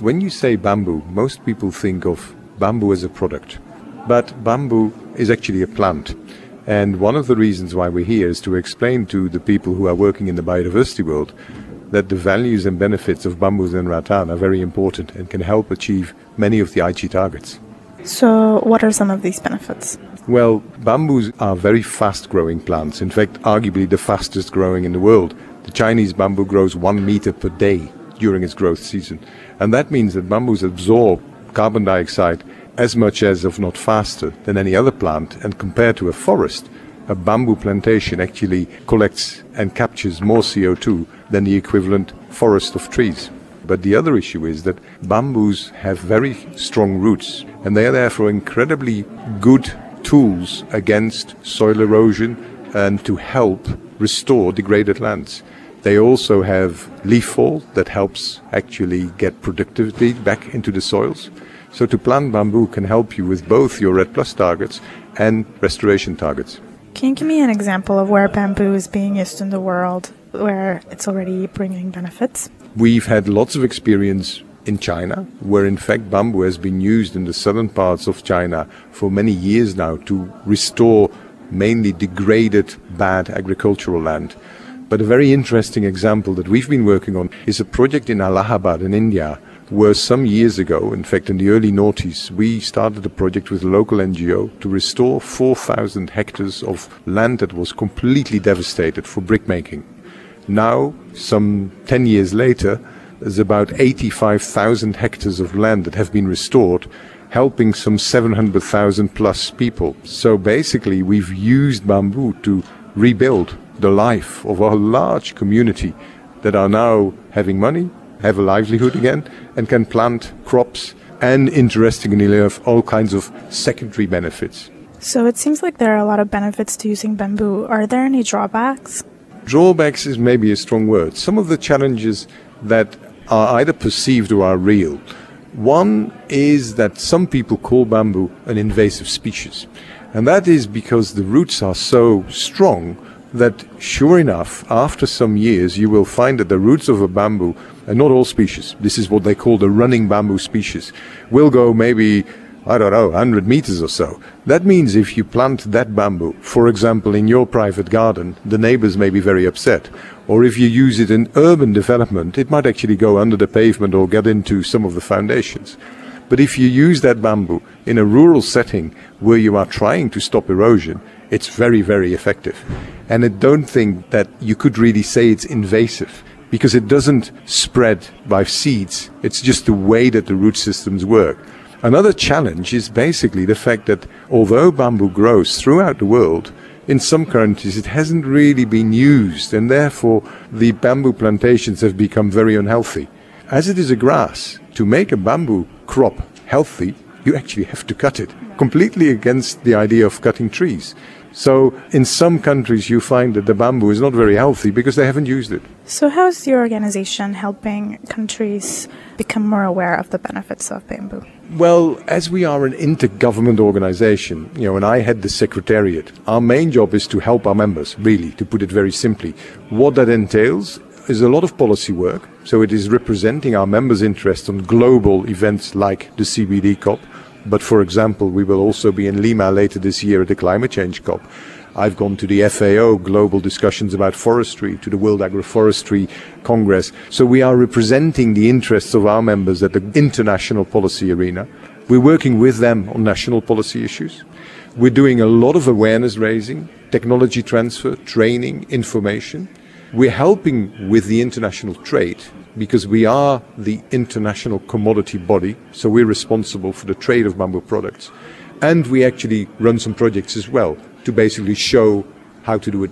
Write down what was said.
When you say bamboo, most people think of bamboo as a product, but bamboo is actually a plant. And one of the reasons why we're here is to explain to the people who are working in the biodiversity world that the values and benefits of bamboos and rattan are very important and can help achieve many of the Aichi targets. So what are some of these benefits? Well, bamboos are very fast-growing plants, in fact, arguably the fastest growing in the world. The Chinese bamboo grows 1 meter per day during its growth season. And that means that bamboos absorb carbon dioxide as much as, if not faster, than any other plant. And compared to a forest, a bamboo plantation actually collects and captures more CO2 than the equivalent forest of trees. But the other issue is that bamboos have very strong roots, and they are therefore incredibly good tools against soil erosion and to help restore degraded lands. They also have leaf fall that helps actually get productivity back into the soils. So to plant bamboo can help you with both your REDD+ targets and restoration targets. Can you give me an example of where bamboo is being used in the world, where it's already bringing benefits? We've had lots of experience in China, where in fact bamboo has been used in the southern parts of China for many years now to restore mainly degraded, bad agricultural land. But a very interesting example that we've been working on is a project in Allahabad in India, where some years ago, in fact in the early noughties, we started a project with a local NGO to restore 4,000 hectares of land that was completely devastated for brickmaking. Now, some 10 years later, there's about 85,000 hectares of land that have been restored, helping some 700,000 plus people. So basically, we've used bamboo to rebuild the life of a large community that are now having money, have a livelihood again, and can plant crops and, interestingly enough, all kinds of secondary benefits. So it seems like there are a lot of benefits to using bamboo. Are there any drawbacks? Drawbacks is maybe a strong word. Some of the challenges that are either perceived or are real. One is that some people call bamboo an invasive species. And that is because the roots are so strong that, sure enough, after some years, you will find that the roots of a bamboo, and not all species, this is what they call the running bamboo species, will go maybe, 100 meters or so. That means if you plant that bamboo, for example, in your private garden, the neighbors may be very upset. Or if you use it in urban development, it might actually go under the pavement or get into some of the foundations. But if you use that bamboo in a rural setting where you are trying to stop erosion, it's very, very effective. And I don't think that you could really say it's invasive, because it doesn't spread by seeds. It's just the way that the root systems work. Another challenge is basically the fact that although bamboo grows throughout the world, in some countries it hasn't really been used, and therefore the bamboo plantations have become very unhealthy. As it is a grass, to make a bamboo crop healthy, you actually have to cut it, completely against the idea of cutting trees. So in some countries you find that the bamboo is not very healthy because they haven't used it. So how is your organization helping countries become more aware of the benefits of bamboo? Well, as we are an intergovernment organization, and I head the secretariat, our main job is to help our members, really, to put it very simply. What that entails is a lot of policy work. So it is representing our members' interests on global events like the CBD COP. But for example, we will also be in Lima later this year at the Climate Change COP. I've gone to the FAO global discussions about forestry, to the World Agroforestry Congress. So we are representing the interests of our members at the international policy arena. We're working with them on national policy issues. We're doing a lot of awareness raising, technology transfer, training, information. We're helping with the international trade, because we are the international commodity body, so we're responsible for the trade of bamboo products. And we actually run some projects as well to basically show how to do it